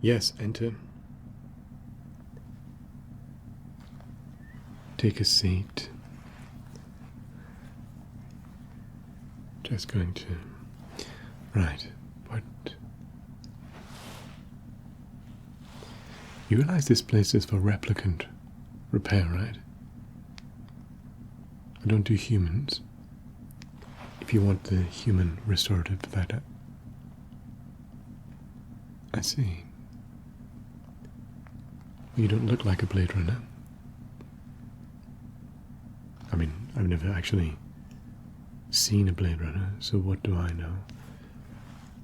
Yes, enter. Take a seat. Just going to... Right, what... You realize this place is for replicant repair, right? I don't do humans. If you want the human restorative for that... I see. You don't look like a Blade Runner. I mean, I've never actually seen a Blade Runner, so what do I know?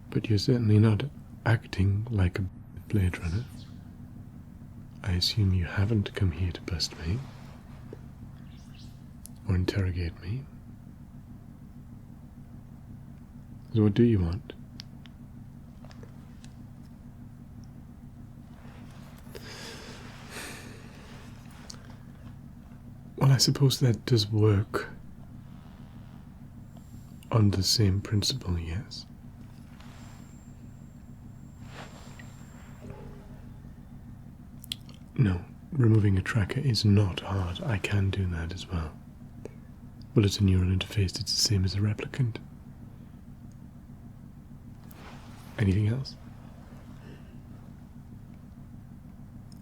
But you're certainly not acting like a Blade Runner. I assume you haven't come here to bust me or interrogate me. So what do you want? Well, I suppose that does work on the same principle, yes. No, removing a tracker is not hard. I can do that as well. Well, it's a neural interface. It's the same as a replicant. Anything else?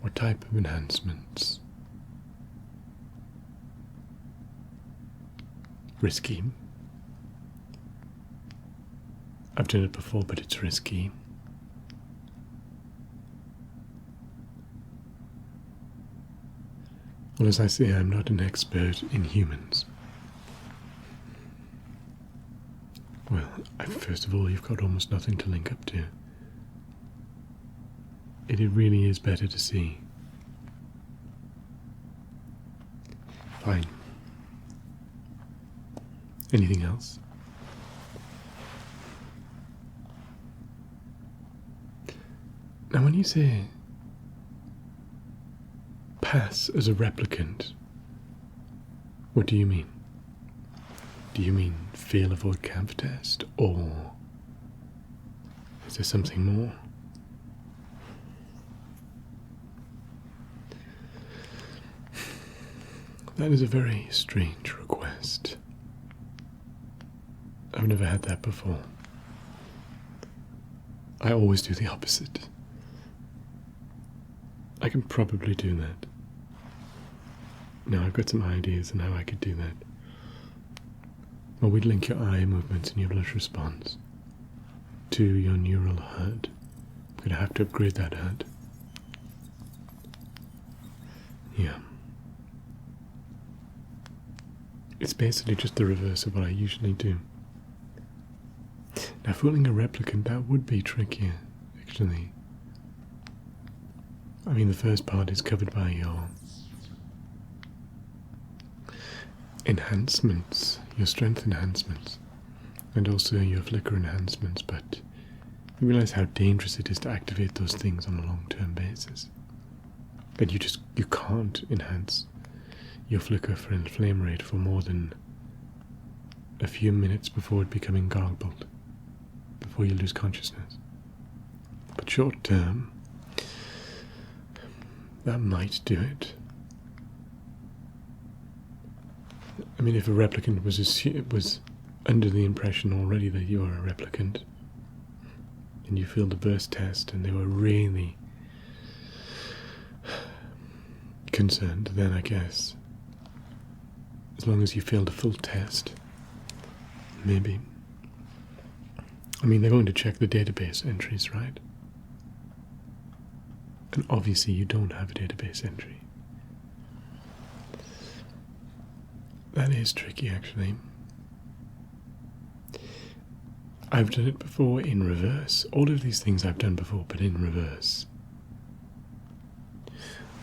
What type of enhancements? Risky. I've done it before, but it's risky. Well, as I say, I'm not an expert in humans. Well, first of all, you've got almost nothing to link up to. It really is better to see. Fine. Anything else? Now, when you say pass as a replicant, what do you mean? Do you mean fail a Voight-Kampff test, or is there something more? That is a very strange request. I've never had that before. I always do the opposite. I can probably do that. Now, I've got some ideas on how I could do that. Well, we'd link your eye movements and your blush response to your neural HUD. I'm going to have to upgrade that HUD. Yeah. It's basically just the reverse of what I usually do. Now, fooling a replicant, that would be trickier, actually. I mean, the first part is covered by your enhancements, your strength enhancements, and also your flicker enhancements, but you realize how dangerous it is to activate those things on a long-term basis. And you can't enhance your flicker for flame rate for more than a few minutes before it becoming garbled, before you lose consciousness. But short term, that might do it. I mean, if a replicant was under the impression already that you are a replicant, and you failed the burst test, and they were really concerned, then I guess, as long as you failed a full test, maybe. I mean, they're going to check the database entries, right? And obviously you don't have a database entry. That is tricky, actually. I've done it before in reverse. All of these things I've done before, but in reverse.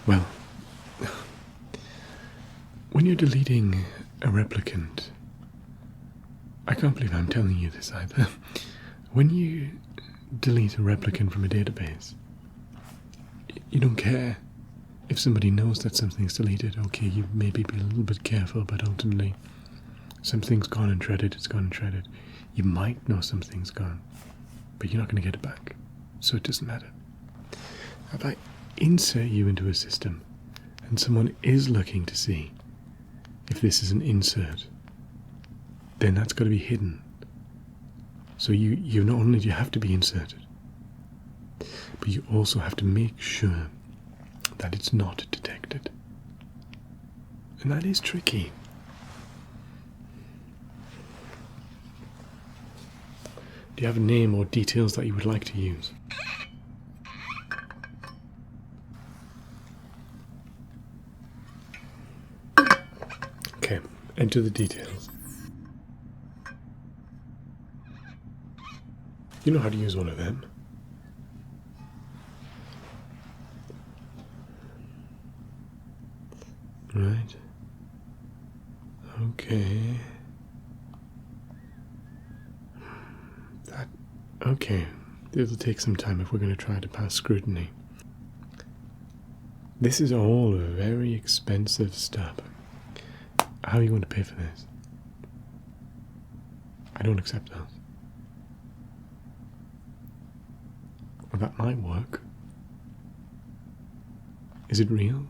Well, when you're deleting a replicant, I can't believe I'm telling you this either. When you delete a replicant from a database, you don't care if somebody knows that something's deleted. Okay, you maybe be a little bit careful, but ultimately something's gone and shredded, it's gone and shredded. You might know something's gone, but you're not going to get it back, so it doesn't matter. If I insert you into a system and someone is looking to see if this is an insert, then that's got to be hidden. So you not only do you have to be inserted, but you also have to make sure that it's not detected. And that is tricky. Do you have a name or details that you would like to use? Okay, enter the details. You know how to use one of them. Right. Okay. Okay. It'll take some time if we're going to try to pass scrutiny. This is all very expensive stuff. How are you going to pay for this? I don't accept those. Well, that might work. Is it real?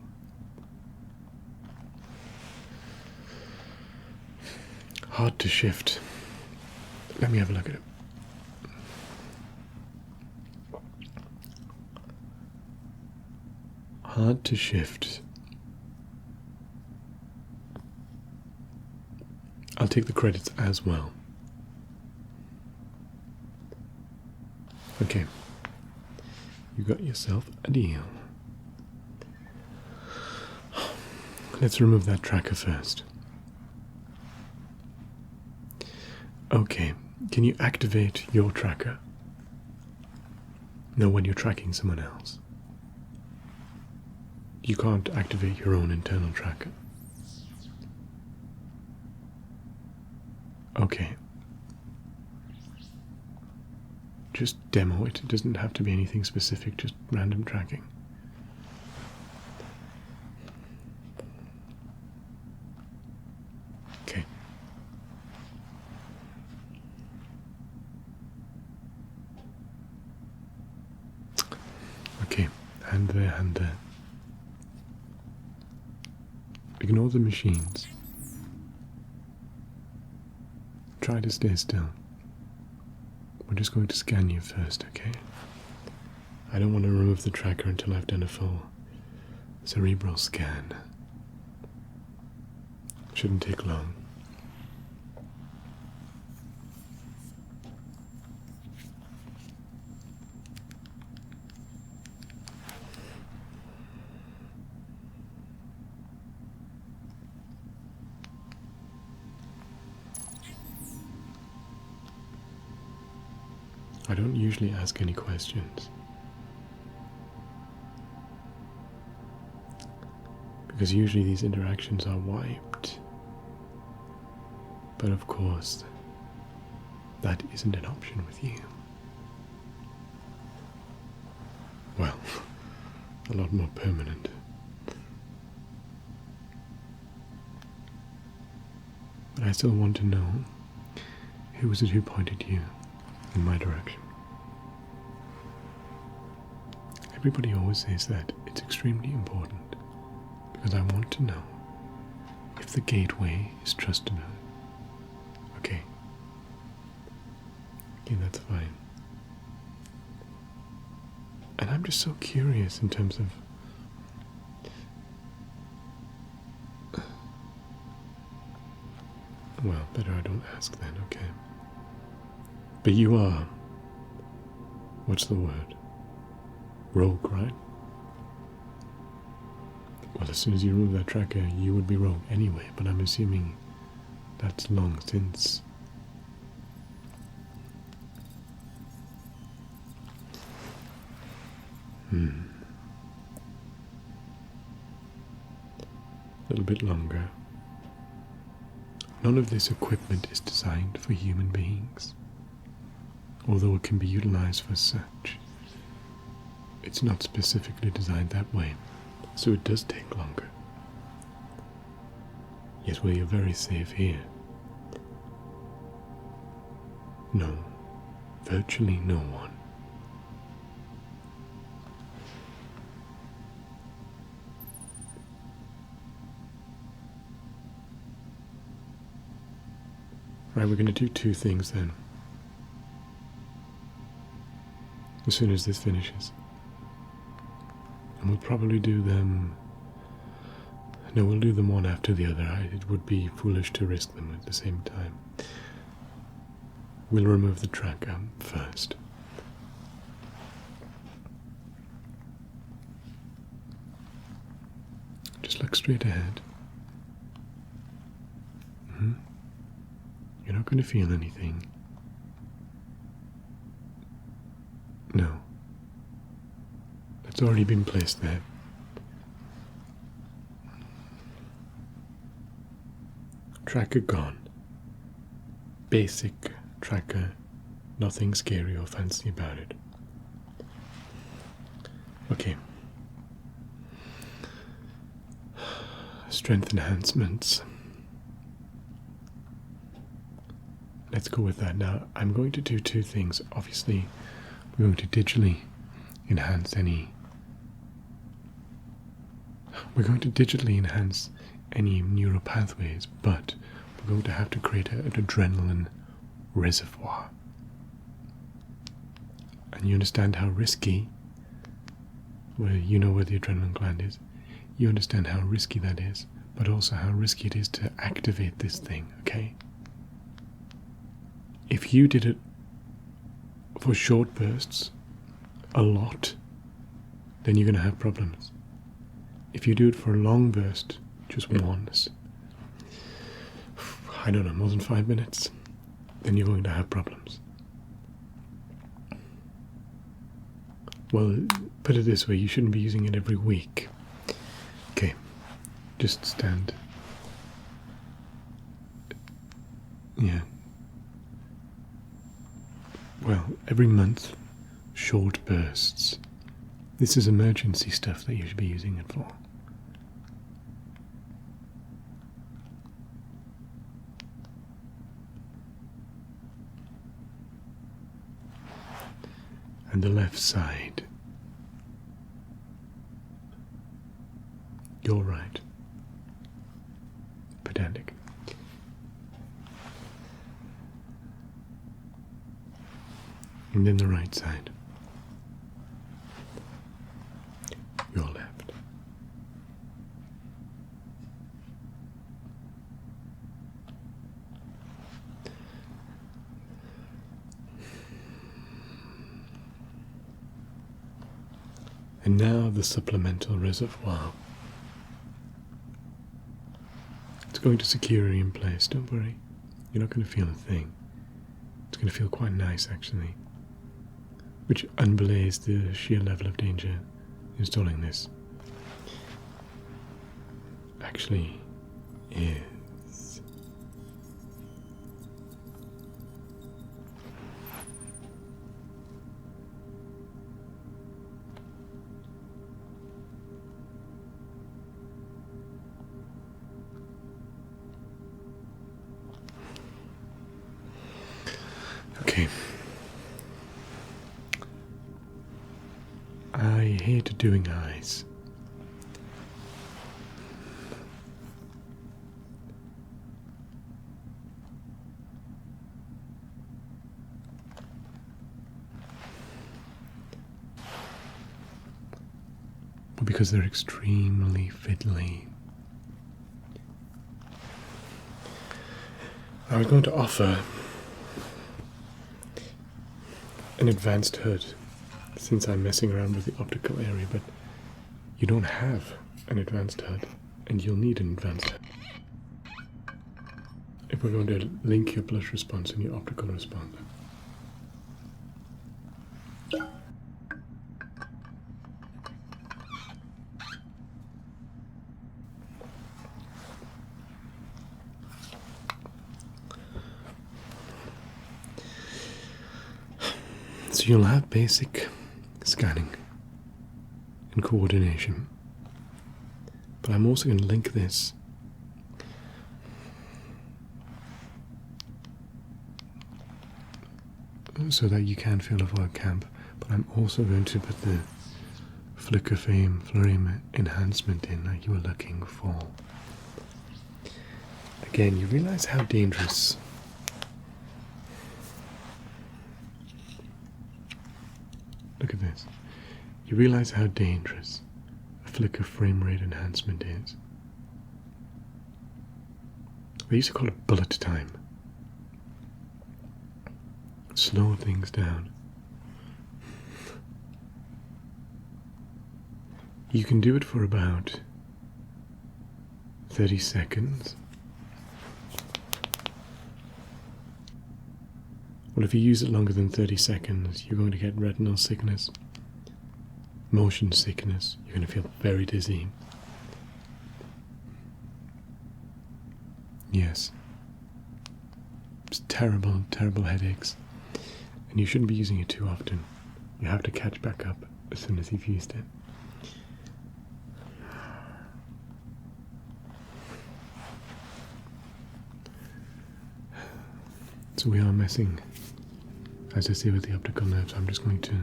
Hard to shift. Let me have a look at it. Hard to shift. I'll take the credits as well. Okay. You got yourself a deal. Let's remove that tracker first. Okay. Can you activate your tracker? No, when you're tracking someone else. You can't activate your own internal tracker. Okay. Just demo it. It doesn't have to be anything specific, just random tracking. Okay. Okay, hand there, hand there. Ignore the machines. Try to stay still. We're just going to scan you first, okay? I don't want to remove the tracker until I've done a full cerebral scan. Shouldn't take long. I don't usually ask any questions, because usually these interactions are wiped. But of course, that isn't an option with you. Well, a lot more permanent. But I still want to know, who was it who pointed you in my direction? Everybody always says that it's extremely important, because I want to know if the gateway is trustable. Okay. Okay, that's fine. And I'm just so curious in terms of well, better I don't ask then, okay. But you are, what's the word? Rogue, right? Well, as soon as you remove that tracker, you would be rogue anyway, but I'm assuming that's long since. A little bit longer. None of this equipment is designed for human beings, although it can be utilized for such. It's not specifically designed that way, so it does take longer. Yet well, you're very safe here. No, virtually no one. Right, we're going to do two things then. As soon as this finishes. And we'll probably do them... No, we'll do them one after the other. It would be foolish to risk them at the same time. We'll remove the tracker first. Just look straight ahead. You're not going to feel anything. No. That's already been placed there. Tracker gone. Basic tracker. Nothing scary or fancy about it. Okay. Strength enhancements. Let's go with that. Now, I'm going to do two things. Obviously, we're going to digitally enhance any... We're going to digitally enhance any neural pathways, but we're going to have to create an adrenaline reservoir. And you understand how risky, well, you know where the adrenaline gland is, you understand how risky that is, but also how risky it is to activate this thing, okay? If you did it for short bursts, a lot, then you're going to have problems. If you do it for a long burst, just once, I don't know, more than 5 minutes, then you're going to have problems. Well, put it this way, you shouldn't be using it every week. Okay, just stand. Yeah. Well, every month, short bursts. This is emergency stuff that you should be using it for. And the left side. You're right. Pedantic. And then the right side. Your left. And now the supplemental reservoir. It's going to secure you in place, don't worry. You're not going to feel a thing. It's going to feel quite nice, actually. Which unbelays the sheer level of danger installing this actually is. Okay. I hate doing eyes. But because they're extremely fiddly. I was going to offer an advanced hood, since I'm messing around with the optical area, but you don't have an advanced HUD, and you'll need an advanced HUD if we're going to link your blush response and your optical response. So you'll have basic scanning and coordination, but I'm also going to link this so that you can feel a Voight-Kampff, but I'm also going to put the flicker flame enhancement in that you were looking for. Again, you realize how dangerous You realize how dangerous a flicker frame rate enhancement is. They used to call it bullet time. Slow things down. You can do it for about 30 seconds. Well, if you use it longer than 30 seconds, you're going to get retinal sickness, motion sickness, you're going to feel very dizzy. Yes. It's terrible, terrible headaches. And you shouldn't be using it too often. You have to catch back up as soon as you've used it. So we are messing, as I say, with the optical nerves. I'm just going to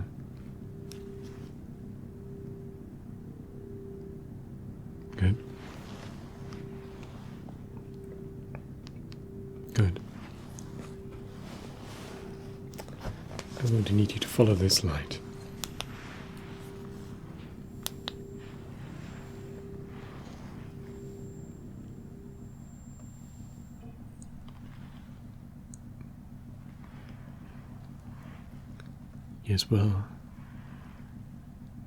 good. Good. I'm going to need you to follow this light. Yes, well,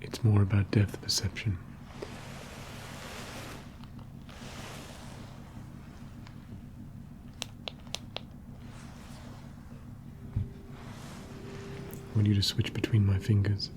it's more about depth perception. I want you to switch between my fingers.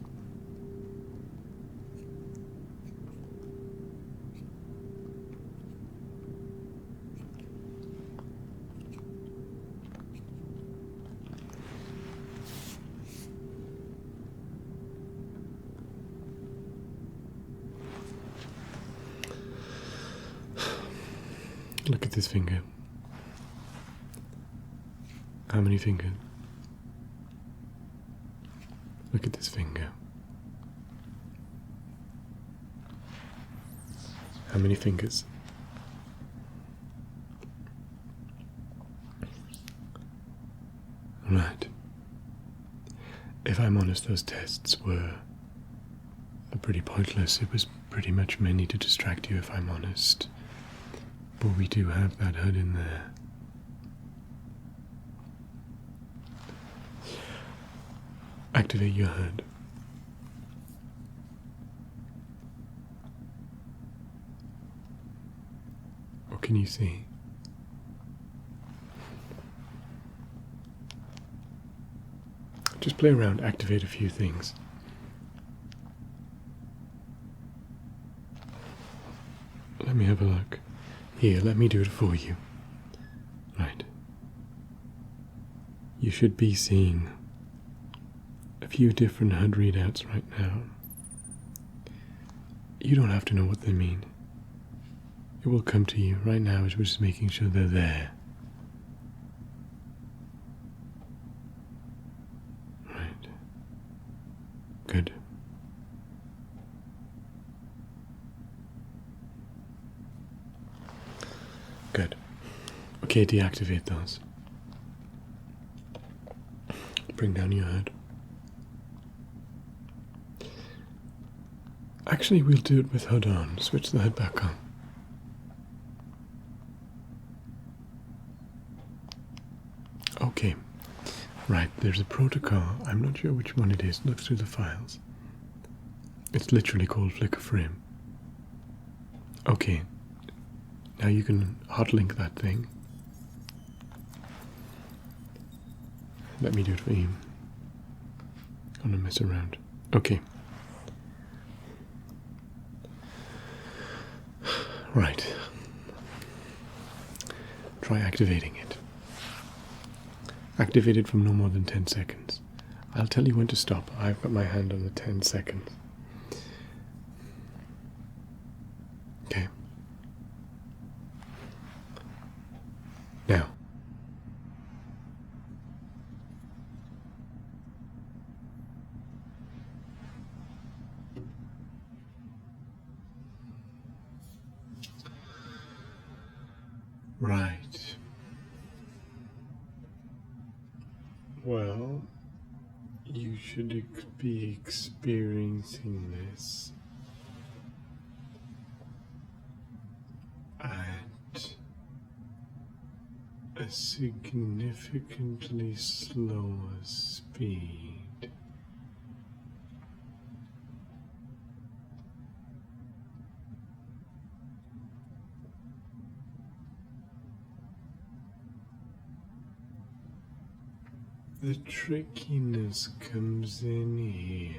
Look at this finger. How many fingers? Look at this finger. How many fingers? Right. If I'm honest, those tests were pretty pointless. It was pretty much mainly to distract you, if I'm honest. But we do have that HUD in there. Activate your HUD. What can you see? Just play around, activate a few things. Let me have a look. Here, let me do it for you. Right. You should be seeing a few different HUD readouts right now. You don't have to know what they mean. It will come to you. Right now, we're just making sure they're there. Right. Good. Good. Okay, deactivate those. Bring down your HUD. Actually, we'll do it with HUD on. Switch the HUD back on. Okay. Right, there's a protocol. I'm not sure which one it is. Look through the files. It's literally called flicker frame. Okay. Now you can hotlink that thing. Let me do it for you. I'm gonna mess around. Okay. Right. Try activating it. Activate it from no more than 10 seconds. I'll tell you when to stop. I've got my hand on the 10 seconds. Okay. Now. Right. Well, You should be experiencing this at a significantly slower speed. The trickiness comes in here.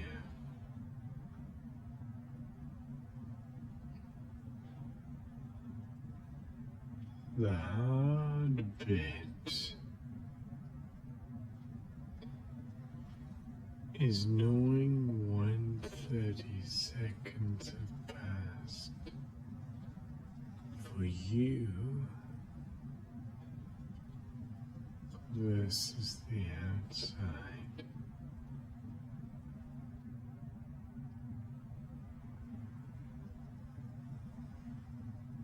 The hard bit is knowing when 30 seconds have passed for you versus the outside.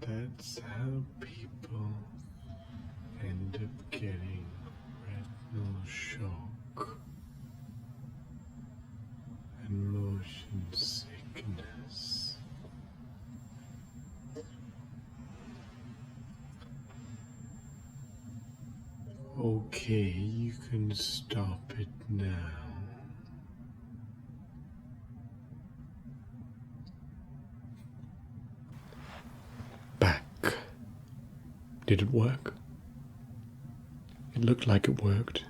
That's how people end up getting retinal shock and motion sickness. Okay, you can stop it now. Back. Did it work? It looked like it worked.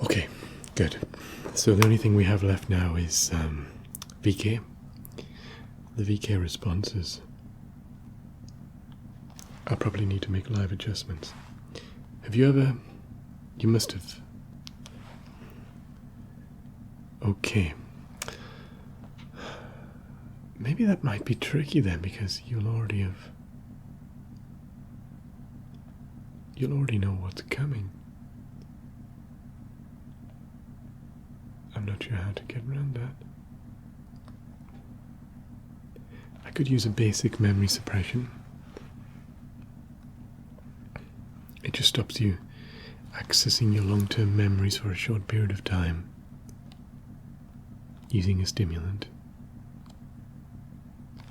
Okay, good. So the only thing we have left now is VK. The VK responses. I'll probably need to make live adjustments. Have you ever... You must have... Okay. Maybe that might be tricky then, because you'll already know what's coming. I'm not sure how to get around that. I could use a basic memory suppression. It just stops you accessing your long-term memories for a short period of time using a stimulant.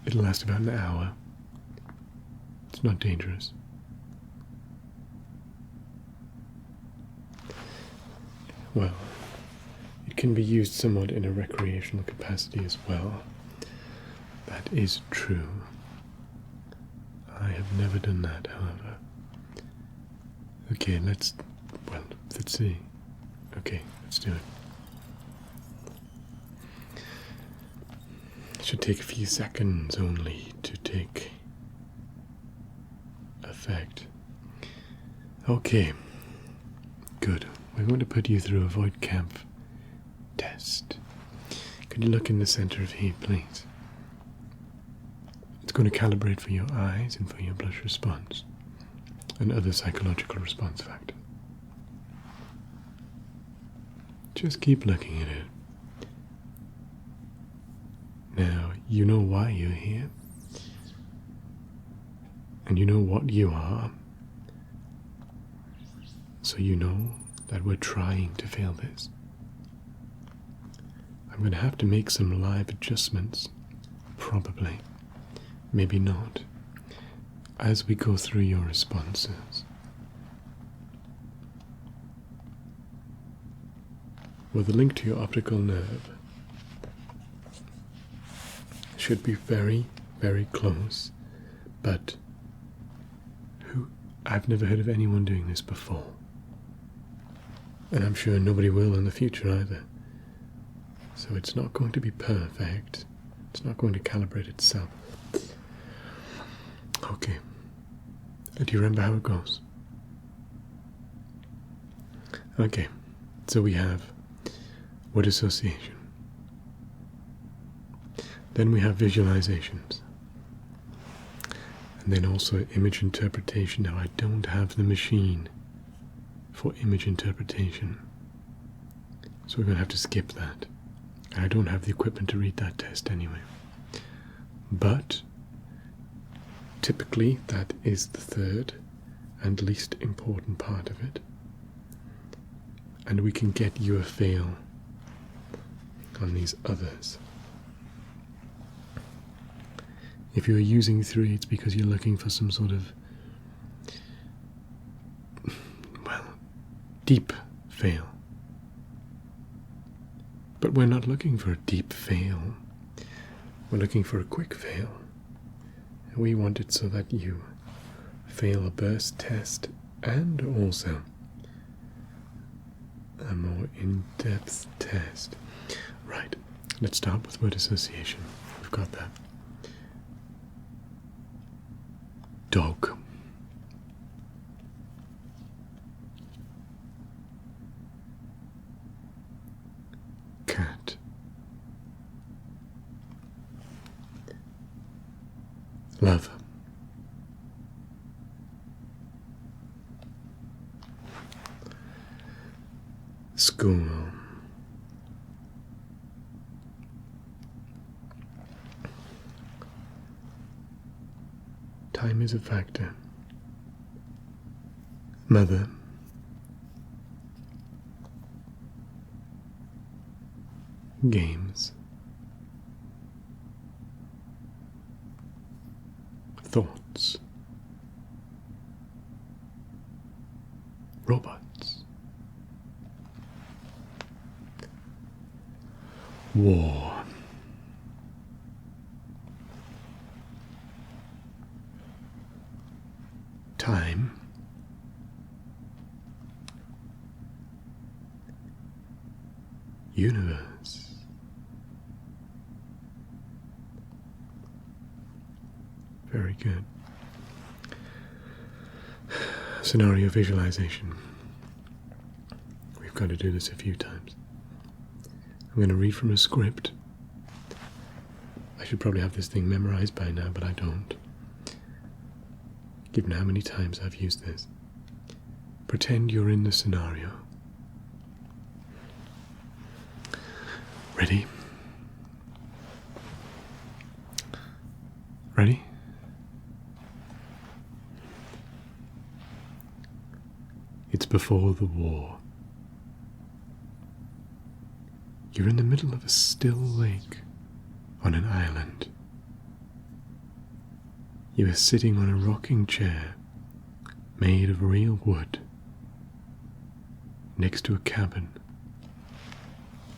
It'll last about an hour. It's not dangerous. Well, it can be used somewhat in a recreational capacity as well. That is true. I have never done that, however. Okay, let's see. Okay, let's do it. It should take a few seconds only to take effect. Okay, good. We're going to put you through a Voight-Kampff test. Could you look in the center of here, please? It's going to calibrate for your eyes and for your blush response and other psychological response factors. Just keep looking at it. Now, you know why you're here, and you know what you are, so you know that we're trying to fail this. I'm going to have to make some live adjustments, probably, maybe not, as we go through your responses. Well, the link to your optical nerve should be very, very close, but I've never heard of anyone doing this before. And I'm sure nobody will in the future either. So it's not going to be perfect. It's not going to calibrate itself. Okay. Do you remember how it goes? Okay. So we have word association. Then we have visualizations. And then also image interpretation. Now I don't have the machine for image interpretation, so we're going to have to skip that. I don't have the equipment to read that test anyway. But typically that is the third and least important part of it. And we can get you a fail on these others. If you're using 3, it's because you're looking for some sort of, well, deep fail. But we're not looking for a deep fail. We're looking for a quick fail. And we want it so that you fail a burst test and also a more in-depth test. Right, let's start with word association. We've got that. Dog. Cat. Love. School. Time is a factor. Mother. Games. Thoughts. Robots. War. Time. Universe. Very good. Scenario visualization. We've got to do this a few times. I'm going to read from a script. I should probably have this thing memorized by now, but I don't. Given how many times I've used this. Pretend you're in the scenario. Ready? Ready? It's before the war. You're in the middle of a still lake on an island. You are sitting on a rocking chair made of real wood next to a cabin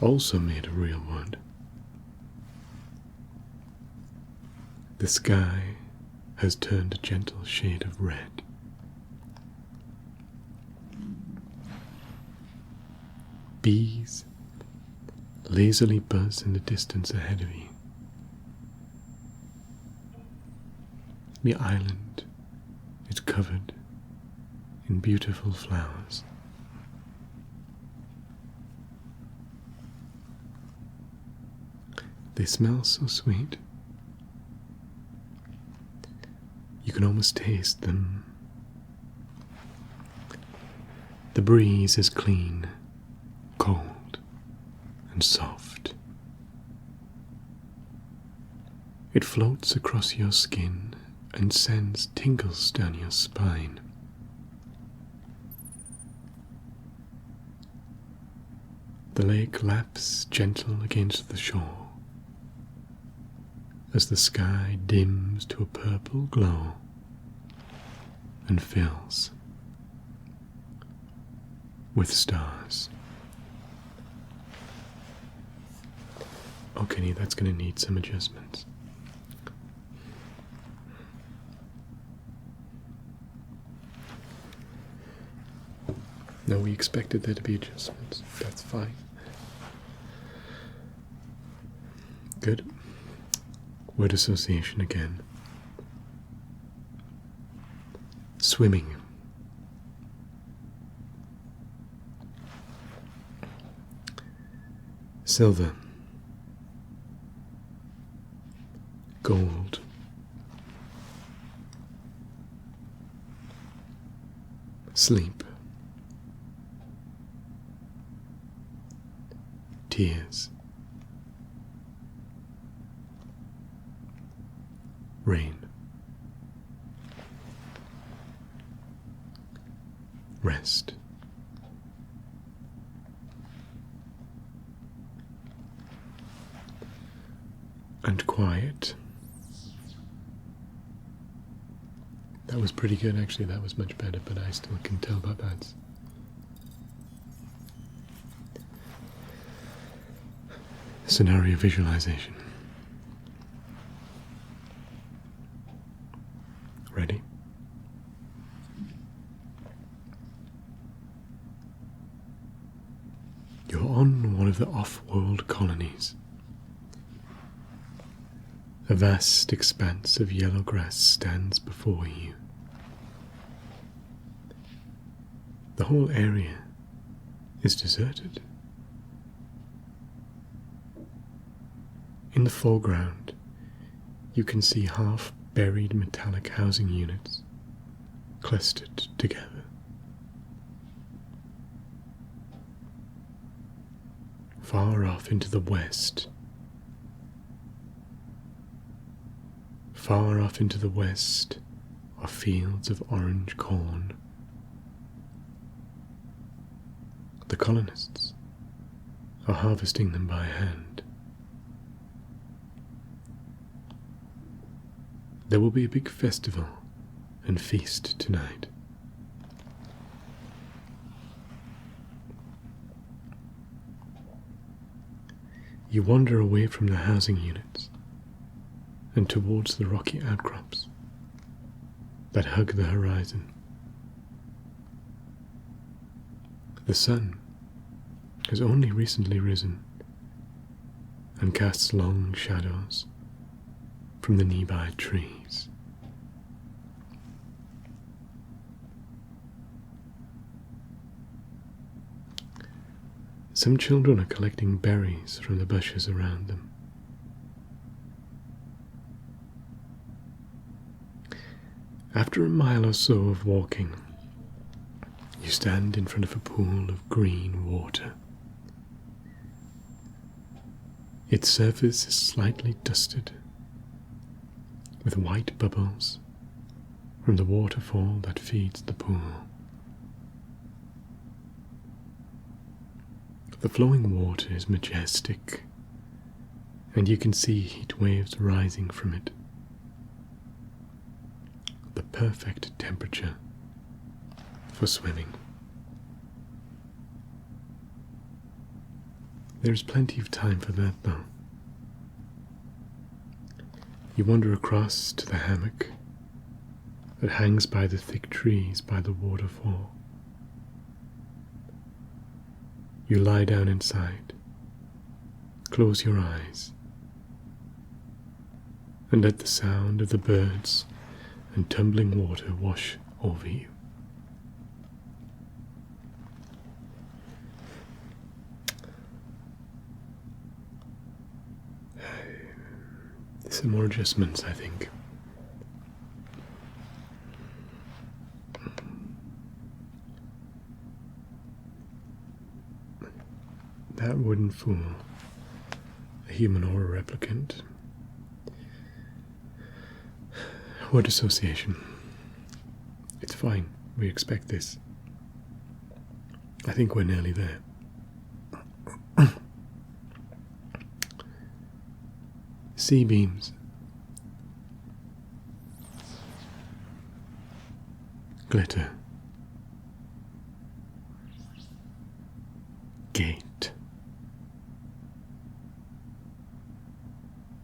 also made of real wood. The sky has turned a gentle shade of red. Bees lazily buzz in the distance ahead of you. The island is covered in beautiful flowers. They smell so sweet. You can almost taste them. The breeze is clean, cold, and soft. It floats across your skin and sends tingles down your spine. The lake laps gentle against the shore as the sky dims to a purple glow and fills with stars. Okay, that's going to need some adjustments. No, we expected there to be adjustments. That's fine. Good. Word association again. Swimming. Silver. Gold. Sleep. Tears. Rain. rest. And quiet. That was pretty good, actually. That was much better, but I still can tell about that. Scenario visualization. Ready? You're on one of the off-world colonies. A vast expanse of yellow grass stands before you. The whole area is deserted. In the foreground, you can see half-buried metallic housing units clustered together. Far off into the west, are fields of orange corn. The colonists are harvesting them by hand. There will be a big festival and feast tonight. You wander away from the housing units and towards the rocky outcrops that hug the horizon. The sun has only recently risen and casts long shadows from the nearby trees. Some children are collecting berries from the bushes around them. After a mile or so of walking, you stand in front of a pool of green water. Its surface is slightly dusted, with white bubbles from the waterfall that feeds the pool. The flowing water is majestic, and you can see heat waves rising from it. The perfect temperature for swimming. There's plenty of time for that, though. You wander across to the hammock that hangs by the thick trees by the waterfall. You lie down inside, close your eyes, and let the sound of the birds and tumbling water wash over you. Some more adjustments, I think. That wouldn't fool a human or a replicant. Word association. It's fine. We expect this. I think we're nearly there. C-beams. Glitter. Gate.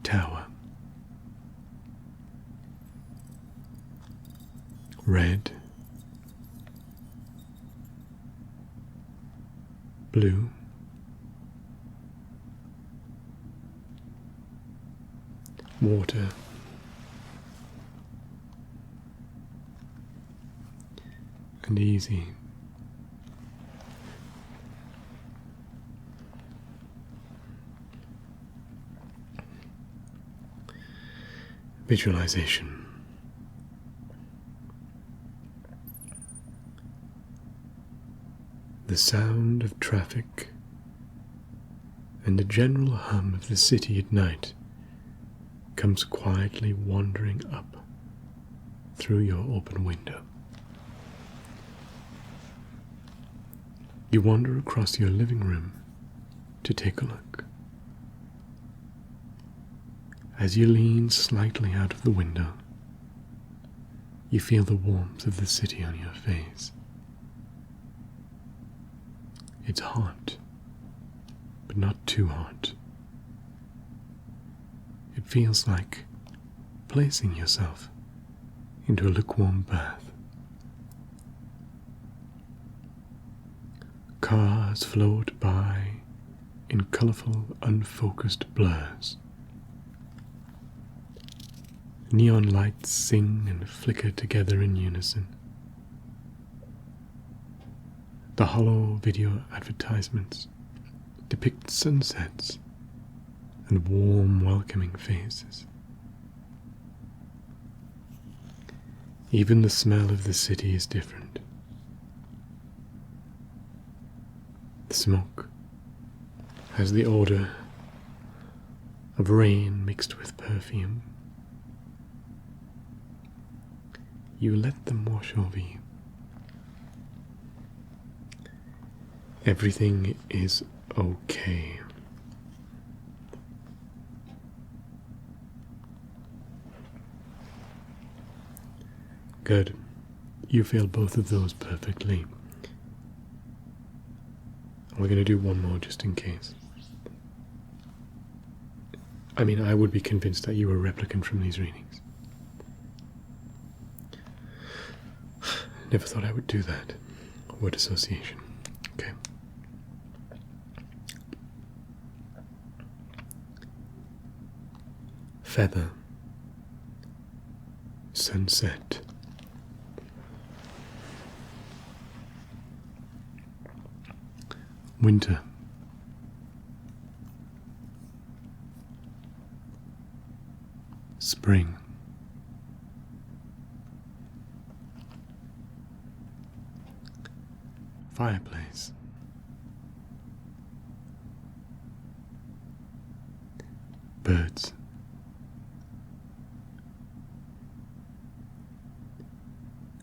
Tower. Red. Blue. Water. And easy. Visualization. The sound of traffic and the general hum of the city at night comes quietly wandering up through your open window. You wander across your living room to take a look. As you lean slightly out of the window, you feel the warmth of the city on your face. It's hot, but not too hot. It feels like placing yourself into a lukewarm bath. Cars float by in colourful, unfocused blurs. Neon lights sing and flicker together in unison. The hollow video advertisements depict sunsets and warm, welcoming faces. Even the smell of the city is different. The smoke has the odor of rain mixed with perfume. You let them wash over you. Everything is okay. Good. You feel both of those perfectly. We're going to do one more just in case. I mean, I would be convinced that you were a replicant from these readings. Never thought I would do that. Word association. Okay. Feather. Sunset. Winter. Spring. Fireplace. Birds.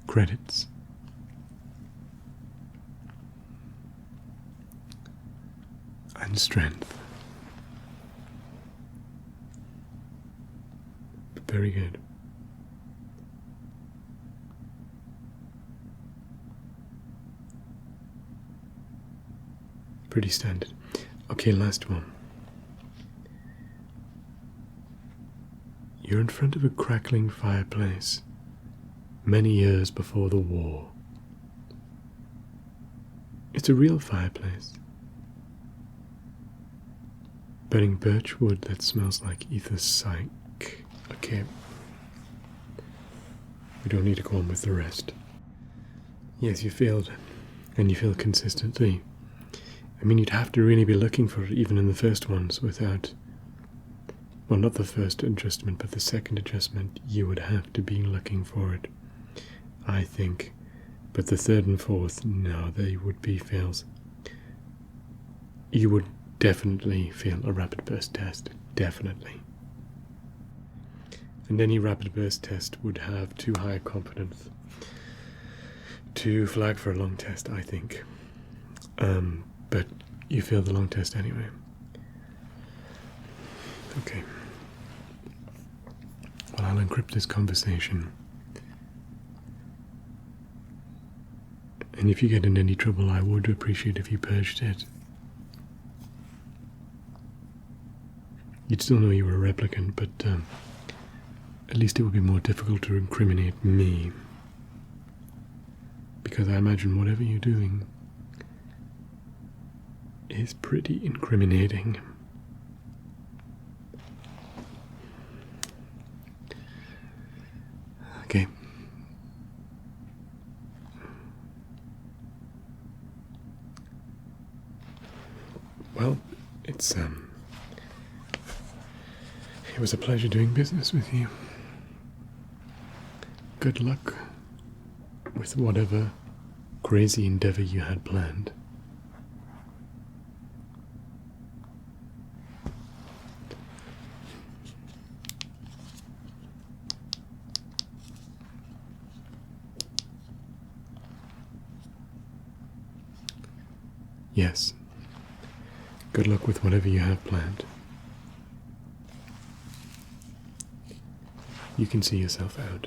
Credits. And strength. Very good. Pretty standard. Okay, last one. You're in front of a crackling fireplace many years before the war. It's a real fireplace. Burning birch wood that smells like ether psych. Okay. We don't need to go on with the rest. Yes, you failed. And you fail consistently. I mean, you'd have to really be looking for it even in the first ones without... Well, not the first adjustment, but the second adjustment, you would have to be looking for it, I think. But the third and fourth, no, they would be fails. You would definitely fail a rapid burst test. Definitely. And any rapid burst test would have too high a confidence to flag for a long test, I think. But you failed the long test anyway. Okay. Well, I'll encrypt this conversation. And if you get in any trouble, I would appreciate if you purged it. You'd still know you were a replicant, but at least it would be more difficult to incriminate me. Because I imagine whatever you're doing is pretty incriminating. Okay. Well, it was a pleasure doing business with you. Good luck with whatever crazy endeavor you had planned. Yes. Good luck with whatever you have planned. You can see yourself out.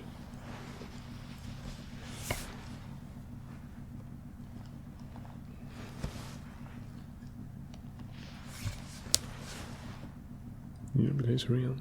Yeah, but it's real.